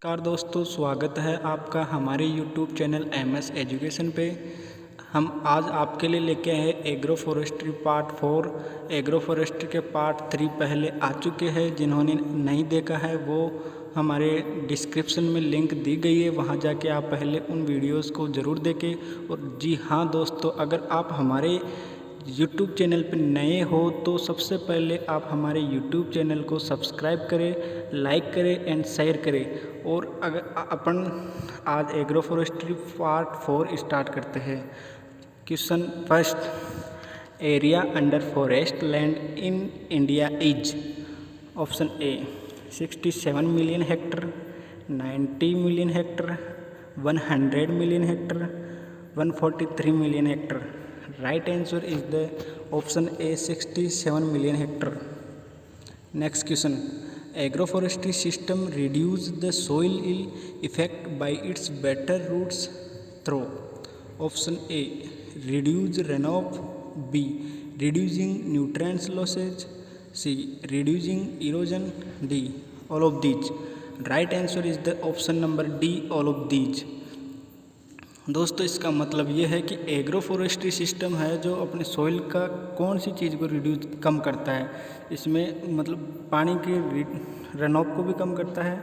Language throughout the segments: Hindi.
नमस्कार दोस्तों, स्वागत है आपका हमारे YouTube चैनल MS एजुकेशन पे। हम आज आपके लिए लेके आए agro forestry part 4। Agro forestry के पार्ट 3 पहले आ चुके हैं। जिन्होंने नहीं देखा है वो हमारे डिस्क्रिप्शन में लिंक दी गई है, वहां जाके आप पहले उन वीडियोस को ज़रूर देखें। और जी हाँ दोस्तों, अगर आप हमारे YouTube चैनल पर नए हो तो सबसे पहले आप हमारे YouTube चैनल को सब्सक्राइब करें, लाइक करें एंड शेयर करें। और अगर अपन आज एग्रो फॉरेस्ट्री पार्ट 4 स्टार्ट करते हैं। Question first, area under forest land in India is option A 67 million Hector, 90 million Hector, 100 million Hector, 143 million Hector. Right answer is the option A 67 million hectare. Next question, agroforestry system reduce the soil effect by its better roots through option A reduce runoff, B reducing nutrients losses, C reducing erosion, D all of these. Right answer is the option number D all of these. दोस्तों इसका मतलब ये है कि एग्रो फॉरेस्ट्री सिस्टम है जो अपने सॉइल का कौन सी चीज़ को रिड्यूस कम करता है। इसमें मतलब पानी के रन ऑफ को भी कम करता है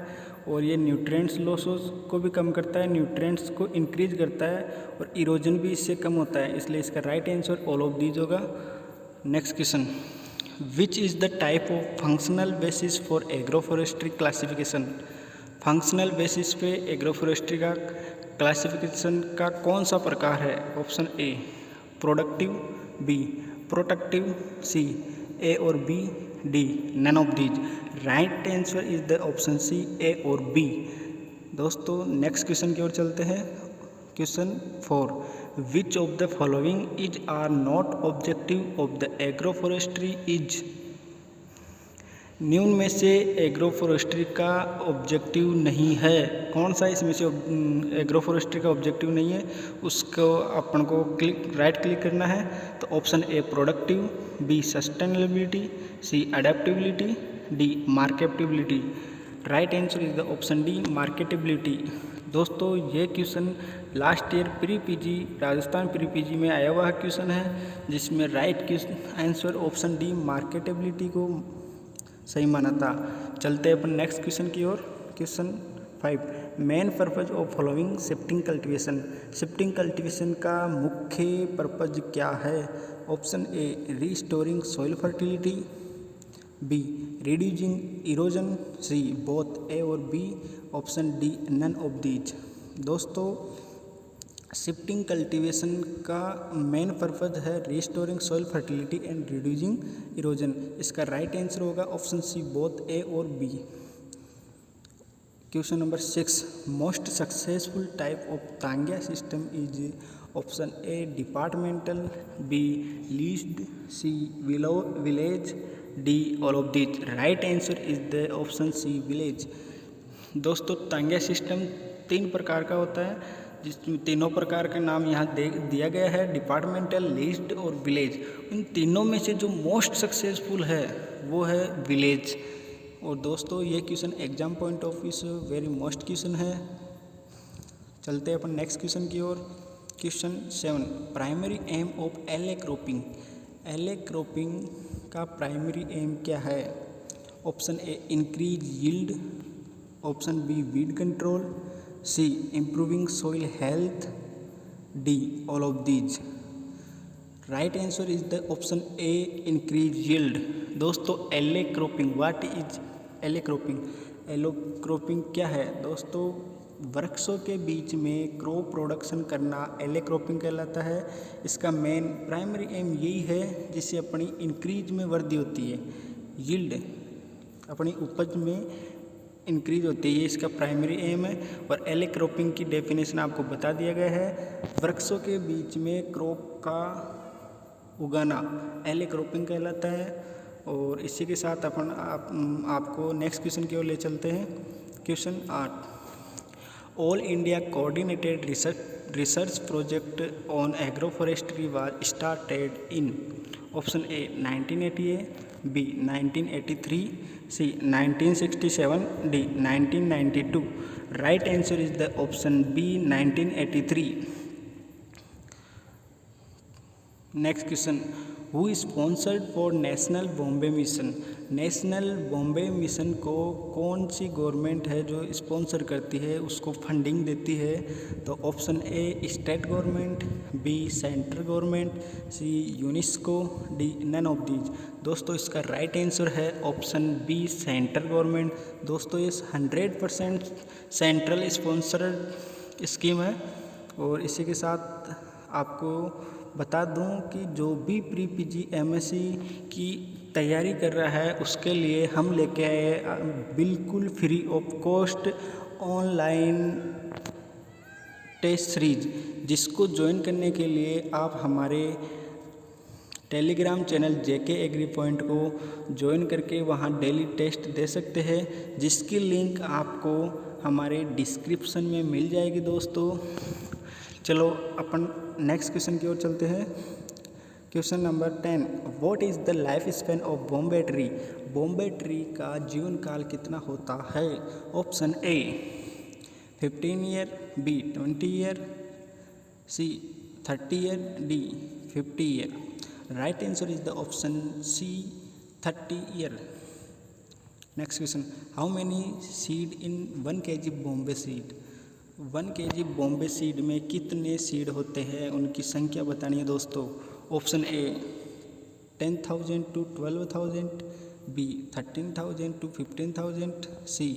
और ये न्यूट्रिएंट्स लॉसेस को भी कम करता है, न्यूट्रिएंट्स को इंक्रीज करता है और इरोजन भी इससे कम होता है। इसलिए इसका right answer all of these होगा। Next question, which is the type of functional basis for agro forestry classification. Functional basis पे एग्रो फॉरेस्ट्री का क्लासिफिकेशन का कौन सा प्रकार है। Option A productive, B protective, C A और B, D none of these. Right answer is the option C A और बी। दोस्तों नेक्स्ट क्वेश्चन की ओर चलते हैं। Question 4, which of the following is or not objective of the agro forestry is. निम्न में से एग्रो फॉरेस्ट्री का ऑब्जेक्टिव नहीं है। कौन सा इसमें से एग्रो फॉरेस्ट्री का ऑब्जेक्टिव नहीं है, उसको अपन को राइट क्लिक करना है। तो option A productive, B sustainability, C adaptability, D marketability. Right answer is the option D marketability. दोस्तों ये question last year pre PG Rajasthan pre PG में आया हुआ क्वेश्चन है, जिसमें right answer option D marketability को सही माना था। चलते हैं अपन नेक्स्ट क्वेश्चन की ओर। Question 5, main purpose of following shifting cultivation. Shifting cultivation का मुख्य पर्पज क्या है। Option A restoring soil fertility, B reducing erosion, C both A और B, option D none of these. दोस्तों शिफ्टिंग कल्टीवेशन का मेन पर्पज है restoring soil fertility and reducing erosion. इसका राइट आंसर होगा ऑप्शन सी बोथ ए और B. Question number 6, most successful type of taungya system is option A departmental, B leased, C village, D all of these. Right answer is the option C village. दोस्तों तांग्या सिस्टम 3 प्रकार का होता है, जिसमें तीनों प्रकार का नाम यहाँ दिया गया है, डिपार्टमेंटल, लीज्ड और विलेज। इन तीनों में से जो मोस्ट सक्सेसफुल है वो है विलेज। और दोस्तों ये question exam point of view से वेरी मोस्ट क्वेश्चन है। चलते हैं अपन नेक्स्ट क्वेश्चन की ओर। Question 7, primary aim of alley cropping. Alley cropping का प्राइमरी एम क्या है। Option A increase yield, option B weed control, C improving soil health, D all of these. Right answer is the option A increase yield. दोस्तों alley cropping, what is alley cropping. Alley cropping क्या है। दोस्तों वृक्षों के बीच में क्रॉप प्रोडक्शन करना एले क्रॉपिंग कहलाता है। इसका मेन प्राइमरी एम यही है जिससे अपनी इंक्रीज में वृद्धि होती है, यील्ड अपनी उपज में इंक्रीज होती है, ये इसका प्राइमरी एम है। और एले क्रॉपिंग की डेफिनेशन आपको बता दिया गया है, वृक्षों के बीच में क्रॉप का उगाना एले क्रॉपिंग कहलाता है। और इसी के साथ अपन आपको नेक्स्ट क्वेश्चन की ओर ले चलते हैं। Question 8, all India coordinated research project on agro forestry was started in. Option A 1988, B 1983, C 1967, D 1992। Right answer is the option B 1983। Next question, who sponsored for national bamboo mission. National bamboo mission को कौन सी गवर्नमेंट है जो स्पॉन्सर करती है, उसको फंडिंग देती है? तो option A state government, B central government, C UNESCO, D none of these. दोस्तों इसका राइट आंसर है ऑप्शन बी सेंट्रल गवर्नमेंट। दोस्तों ये 100% सेंट्रल स्पॉन्सर्ड स्कीम है। और इसी के साथ आपको बता दूं कि जो भी प्री पीजी एमएससी की तैयारी कर रहा है उसके लिए हम लेके आए बिल्कुल free of cost online test series, जिसको ज्वाइन करने के लिए आप हमारे Telegram channel JK agri point को ज्वाइन करके वहां डेली टेस्ट दे सकते हैं, जिसकी लिंक आपको हमारे डिस्क्रिप्शन में मिल जाएगी। दोस्तों चलो अपन नेक्स्ट क्वेश्चन की ओर चलते हैं। Question number 10, what is the life span of Bombay tree. Bombay tree का जीवन काल कितना होता है? Option A 15 year, B 20 year, C 30 year, D 50 year. Right answer is the option C 30 year. Next question, how many seed in 1 kg Bombay seed. 1 kg Bombay seed में कितने सीड होते हैं, उनकी संख्या बतानी है दोस्तों। Option A 10,000 to 12,000, B 13,000 to 15,000, C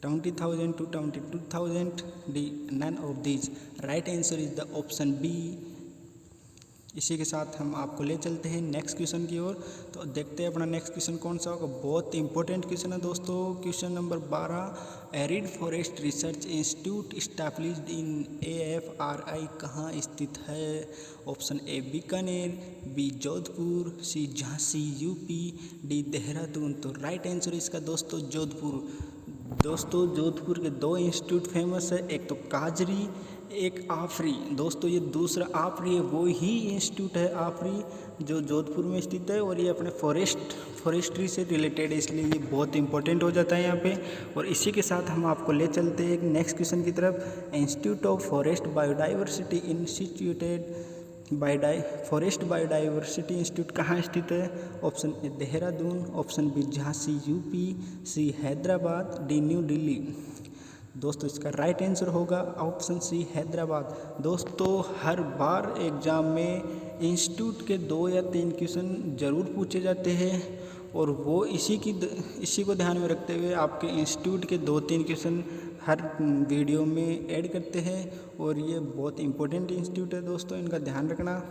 20,000 to 22,000, D none of these. Right answer is the option B. इसी के साथ हम आपको ले चलते हैं नेक्स्ट क्वेश्चन की ओर। तो देखते हैं अपना नेक्स्ट क्वेश्चन कौन सा होगा। बहुत इंपॉर्टेंट क्वेश्चन है दोस्तों। Question number 12, arid forest research institute established in AFRI कहाँ स्थित है? Option A Bikaner, B Jodhpur, C Jhansi UP, D Dehradun. तो राइट आंसर इसका दोस्तों जोधपुर। दोस्तों जोधपुर के 2 इंस्टीट्यूट फेमस है, एक तो काजरी, एक आफरी। दोस्तों ये दूसरा आफरी है, वो ही इंस्टीट्यूट है आफरी जो जोधपुर में स्थित है, और ये अपने फॉरेस्ट्री से रिलेटेड है, इसलिए ये बहुत इंपॉर्टेंट हो जाता है यहाँ पे। और इसी के साथ हम आपको ले चलते हैं नेक्स्ट क्वेश्चन की तरफ। Institute of forest biodiversity instituted forest biodiversity institute कहाँ स्थित है? Option A Dehradun, option B Jhansi UP, C Hyderabad, D new Delhi. दोस्तों इसका राइट आंसर होगा ऑप्शन सी हैदराबाद। दोस्तों हर बार एग्जाम में इंस्टीट्यूट के 2 या 3 क्वेश्चन ज़रूर पूछे जाते हैं, और वो इसी को ध्यान में रखते हुए आपके इंस्टीट्यूट के 2-3 क्वेश्चन हर वीडियो में ऐड करते हैं, और ये बहुत इंपॉर्टेंट इंस्टीट्यूट है दोस्तों, इनका ध्यान रखना।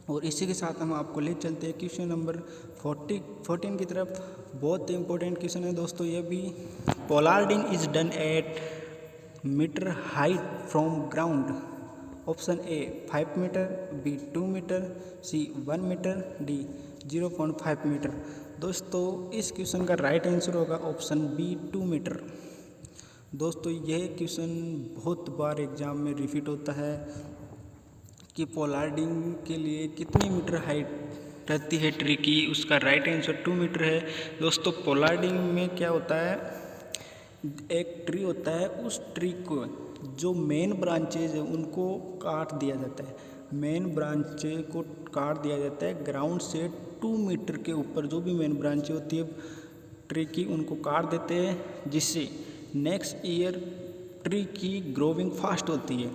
और इसी के साथ हम आपको ले चलते हैं क्वेश्चन नंबर 14 की तरफ। बहुत इंपॉर्टेंट क्वेश्चन है दोस्तों ये भी। Pollarding is done at metre height from ground. Option A 5 metre, B 2 metre, C 1 metre, D 0.5 metre. दोस्तों इस क्वेश्चन का राइट आंसर होगा ऑप्शन बी 2 मीटर। दोस्तों यह क्वेश्चन बहुत बार एग्जाम में रिपीट होता है कि पोलार्डिंग के लिए कितनी मीटर हाइट रहती है ट्री की। उसका राइट आंसर 2 मीटर है। दोस्तों पोलार्डिंग में क्या होता है, एक ट्री होता है, उस ट्री को जो मेन ब्रांचेज है उनको काट दिया जाता है। मेन ब्रांचेज को काट दिया जाता है ग्राउंड से 2 मीटर के ऊपर। जो भी मेन ब्रांचेज होती है ट्री की उनको काट देते हैं, जिससे नेक्स्ट ईयर ट्री की ग्रोविंग फास्ट होती है।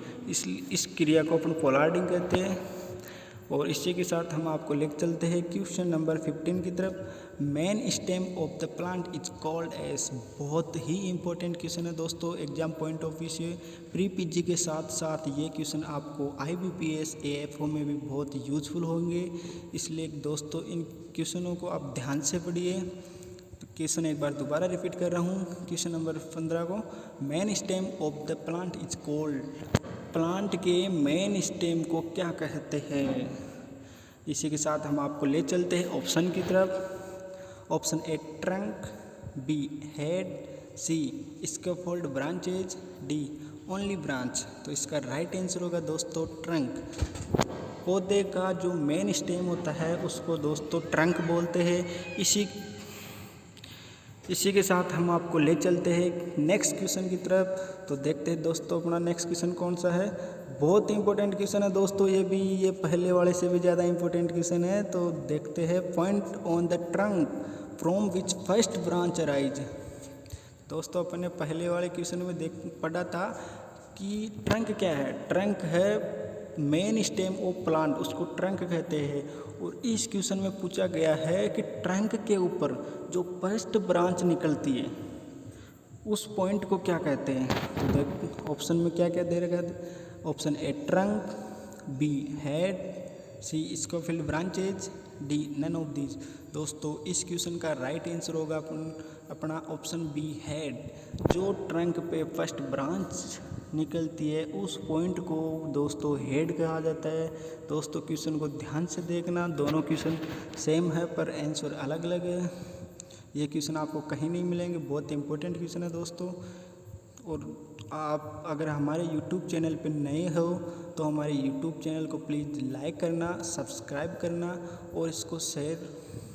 इस क्रिया को अपन पोलार्डिंग कहते हैं। और इसी के साथ हम आपको लेकर चलते हैं क्वेश्चन नंबर 15 की तरफ। Main stem of the plant is called as. बहुत ही इंपॉर्टेंट क्वेश्चन है दोस्तों, एग्जाम पॉइंट ऑफ व्यू से प्री पीजी के साथ साथ ये क्वेश्चन आपको IBPS AFO में भी बहुत यूजफुल होंगे। इसलिए दोस्तों इन क्वेश्चनों को आप ध्यान से पढ़िए। क्वेश्चन एक बार दोबारा रिपीट कर रहा हूँ, क्वेश्चन नंबर 15 को। Main stem of the plant is called. Plant के मेन स्टेम को क्या कहते हैं? इसी के साथ हम आपको ले चलते हैं ऑप्शन की तरफ। Option A trunk, B head, C scaffold branches, D only branch. तो इसका राइट आंसर होगा दोस्तों ट्रंक। पौधे का जो मेन स्टेम होता है उसको दोस्तों ट्रंक बोलते हैं। इसी के साथ हम आपको ले चलते हैं नेक्स्ट क्वेश्चन की तरफ। तो देखते हैं दोस्तों अपना नेक्स्ट क्वेश्चन कौन सा है। बहुत ही इंपॉर्टेंट क्वेश्चन है दोस्तों, ये पहले वाले से भी ज़्यादा इंपॉर्टेंट क्वेश्चन है। तो देखते हैं, point on the trunk from which first branch arise. दोस्तों अपने पहले वाले क्वेश्चन में पढ़ा था कि ट्रंक क्या है। ट्रंक है मेन स्टेम ऑफ प्लांट, उसको ट्रंक कहते हैं। और इस क्वेश्चन में पूछा गया है कि ट्रंक के ऊपर जो फर्स्ट ब्रांच निकलती है उस पॉइंट को क्या कहते हैं। तो देख ऑप्शन में क्या क्या दे रखा है। Option A trunk, B head, C scaffold branches, D none of these. दोस्तों इस क्वेश्चन का राइट आंसर होगा अपना ऑप्शन बी हेड। जो ट्रंक पे फर्स्ट ब्रांच निकलती है उस पॉइंट को दोस्तों हेड कहा जाता है। दोस्तों क्वेश्चन को ध्यान से देखना, दोनों क्वेश्चन सेम है पर आंसर अलग अलग है। ये क्वेश्चन आपको कहीं नहीं मिलेंगे, बहुत इंपॉर्टेंट क्वेश्चन है दोस्तों। और आप अगर हमारे YouTube चैनल पर नए हो तो हमारे YouTube चैनल को प्लीज़ लाइक करना, सब्सक्राइब करना और इसको शेयर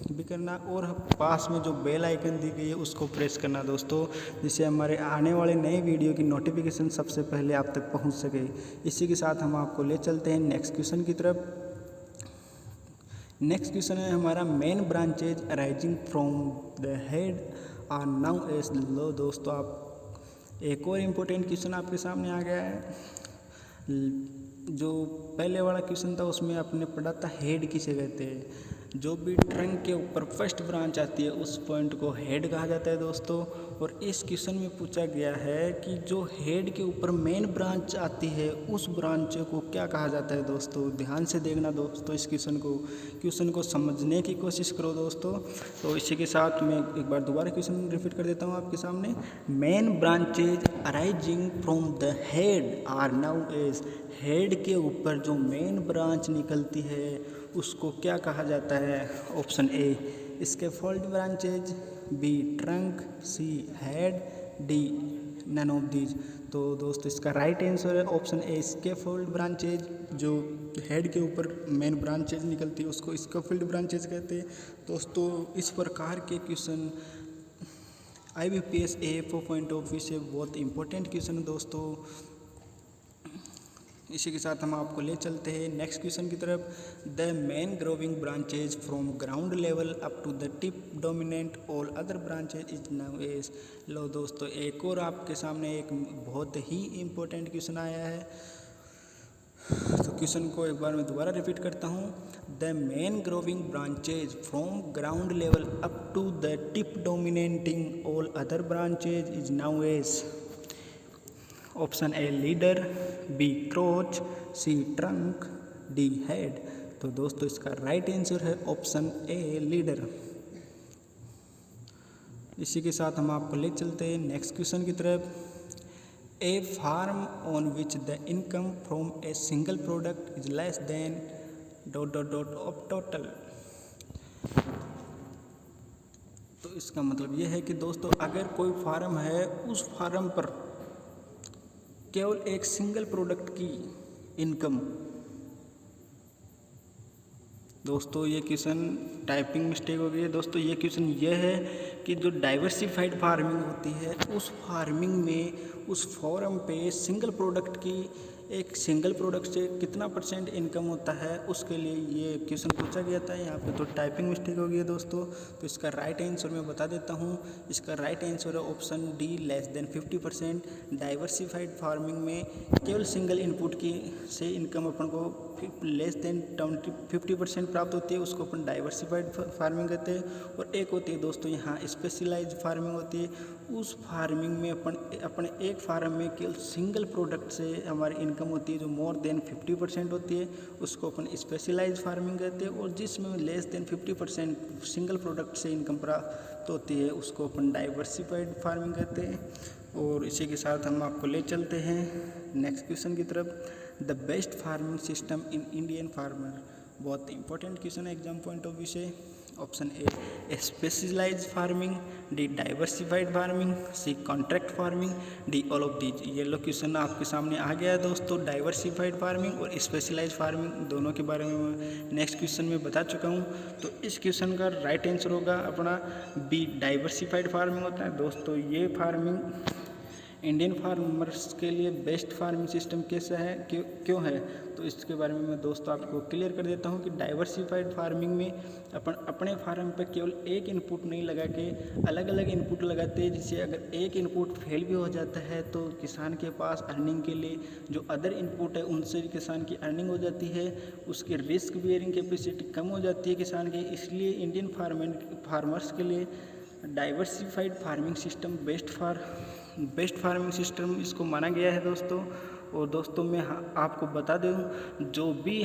भी करना, और पास में जो बेल आइकन दी गई है उसको प्रेस करना दोस्तों, जिससे हमारे आने वाले नए वीडियो की नोटिफिकेशन सबसे पहले आप तक पहुंच सके। इसी के साथ हम आपको ले चलते हैं नेक्स्ट क्वेश्चन की तरफ। नेक्स्ट क्वेश्चन है हमारा, main branches arising from the head are known as. लो दोस्तों, आप एक और इम्पोर्टेंट क्वेश्चन आपके सामने आ गया है। जो पहले वाला क्वेश्चन था उसमें आपने पढ़ा था हेड किसे कहते हैं। जो भी ट्रंक के ऊपर फर्स्ट ब्रांच आती है उस पॉइंट को हेड कहा जाता है दोस्तों। और इस क्वेश्चन में पूछा गया है कि जो हेड के ऊपर मेन ब्रांच आती है उस ब्रांच को क्या कहा जाता है। दोस्तों ध्यान से देखना दोस्तों, इस क्वेश्चन को समझने की कोशिश करो दोस्तों। तो इसी के साथ मैं एक बार दोबारा क्वेश्चन रिपीट कर देता हूँ आपके सामने। Main branches arising from the head are known as. Head के ऊपर जो मेन ब्रांच निकलती है उसको क्या कहा जाता है। Option A scaffold branches, B trunk, C head, D none of these. तो दोस्तों इसका राइट आंसर है ऑप्शन ए स्कैफोल्ड ब्रांचेज। जो हेड के ऊपर मेन ब्रांचेज निकलती है उसको स्कैफोल्ड ब्रांचेज कहते हैं। दोस्तों इस प्रकार के question IBPS AFO point of view से बहुत इंपॉर्टेंट क्वेश्चन है दोस्तों। इसी के साथ हम आपको ले चलते हैं नेक्स्ट क्वेश्चन की तरफ। The main growing branches from ground level up to the tip dominant all other branches is known as. लो दोस्तों एक और आपके सामने एक बहुत ही इम्पोर्टेंट क्वेश्चन आया है। तो क्वेश्चन को एक बार मैं दोबारा रिपीट करता हूँ। The main growing branches from ground level up to the tip dominating all other branches is known as. Option A leader, B crotch, C trunk, D head. तो दोस्तों इसका राइट आंसर है ऑप्शन ए लीडर। इसी के साथ हम आपको ले चलते हैं नेक्स्ट क्वेश्चन की तरफ। A farm on which the income from a single product is less than dot of total. तो इसका मतलब ये है कि दोस्तों अगर कोई फार्म है उस फार्म पर केवल एक सिंगल प्रोडक्ट की इनकम। दोस्तों ये क्वेश्चन टाइपिंग मिस्टेक हो गई है। दोस्तों ये क्वेश्चन ये है कि जो डाइवर्सिफाइड फार्मिंग होती है उस फार्मिंग में उस फॉर्म पे सिंगल प्रोडक्ट की एक सिंगल प्रोडक्ट से कितना % इनकम होता है उसके लिए ये क्वेश्चन पूछा गया था। यहाँ पे तो टाइपिंग मिस्टेक हो गई है दोस्तों। तो इसका राइट आंसर मैं बता देता हूँ। इसका राइट आंसर है option D less than 50%। Diversified farming में केवल सिंगल इनपुट की से इनकम अपन को लेस देन 50% प्राप्त होती है, उसको अपन डाइवर्सिफाइड फार्मिंग कहते हैं। और एक होती है दोस्तों यहाँ स्पेशलाइज्ड फार्मिंग होती है। उस फार्मिंग में अपने एक फार्म में केवल सिंगल प्रोडक्ट से हमारी इनकम होती है जो मोर देन 50% होती है, उसको अपन स्पेशलाइज्ड फार्मिंग कहते हैं। और जिसमें लेस देन 50% सिंगल प्रोडक्ट से इनकम प्राप्त होती है उसको अपन डाइवर्सिफाइड फार्मिंग कहते हैं। और इसी के साथ हम आपको ले चलते हैं नेक्स्ट क्वेश्चन की तरफ। The best farming system in Indian farmer. बहुत इंपॉर्टेंट क्वेश्चन है एग्जाम पॉइंट ऑफ व्यू से। Option A specialise farming, D diversified farming, C contract farming, D all of these. ये लो क्वेश्चन आपके सामने आ गया है दोस्तों। डाइवर्सिफाइड फार्मिंग और स्पेशलाइज फार्मिंग दोनों के बारे में मैं नेक्स्ट क्वेश्चन में बता चुका हूँ। तो इस क्वेश्चन का राइट आंसर होगा अपना बी डाइवर्सिफाइड फार्मिंग होता है दोस्तों। ये फार्मिंग इंडियन फार्मर्स के लिए बेस्ट फार्मिंग सिस्टम कैसा है, क्यों है, तो इसके बारे में मैं दोस्तों आपको क्लियर कर देता हूं कि डाइवर्सिफाइड फार्मिंग में अपन अपने फार्म पे केवल एक इनपुट नहीं लगा के अलग अलग इनपुट लगाते हैं, जिससे अगर एक इनपुट फेल भी हो जाता है तो किसान के पास अर्निंग के लिए जो अदर इनपुट है उनसे किसान की अर्निंग हो जाती है, उसकी रिस्क बियरिंग कैपेसिटी कम हो जाती है किसान की। इसलिए इंडियन फार्मर्स के लिए diversified farming system best farming system इसको माना गया है दोस्तों। और दोस्तों मैं आपको बता दूं, जो भी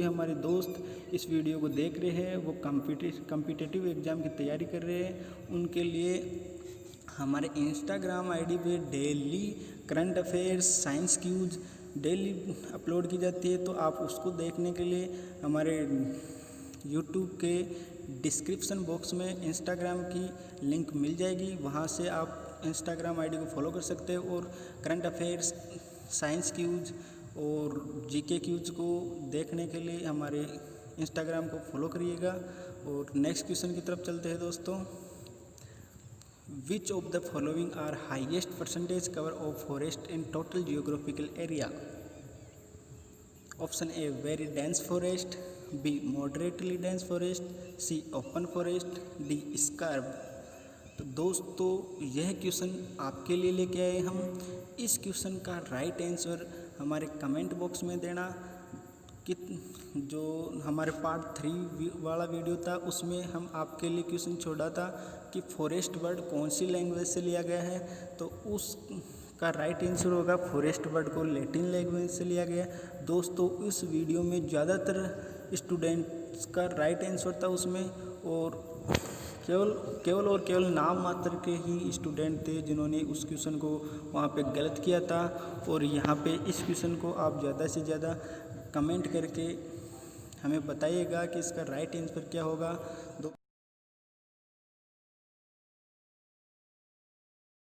हमारे दोस्त इस वीडियो को देख रहे हैं वो कॉम्पिटिटिव एग्ज़ाम की तैयारी कर रहे हैं, उनके लिए हमारे इंस्टाग्राम आईडी पे daily current affairs science quiz daily upload की जाती है। तो आप उसको देखने के लिए हमारे यूट्यूब के डिस्क्रिप्शन बॉक्स में इंस्टाग्राम की लिंक मिल जाएगी, वहाँ से आप इंस्टाग्राम आईडी को फॉलो कर सकते हैं और करंट अफेयर्स साइंस क्यूज और जीके क्यूज को देखने के लिए हमारे इंस्टाग्राम को फॉलो करिएगा। और नेक्स्ट क्वेश्चन की तरफ चलते हैं दोस्तों। Which of the following are highest percentage cover of forest in total geographical area. Option A very dense forest, B moderately dense forest, C open forest, D scrub. तो दोस्तों यह क्वेश्चन आपके लिए लेके आए हम। इस क्वेश्चन का राइट आंसर हमारे कमेंट बॉक्स में देना। कि जो हमारे पार्ट 3 वाला वीडियो था उसमें हम आपके लिए क्वेश्चन छोड़ा था कि फॉरेस्ट वर्ड कौन सी लैंग्वेज से लिया गया है, तो उसका राइट आंसर होगा फॉरेस्ट वर्ड को लैटिन लैंग्वेज से लिया गया। दोस्तों इस वीडियो में ज़्यादातर स्टूडेंट्स का राइट आंसर था उसमें, और केवल नाम मात्र के ही स्टूडेंट थे जिन्होंने उस क्वेश्चन को वहाँ पे गलत किया था। और यहाँ पे इस क्वेश्चन को आप ज़्यादा से ज़्यादा कमेंट करके हमें बताइएगा कि इसका राइट आंसर क्या होगा।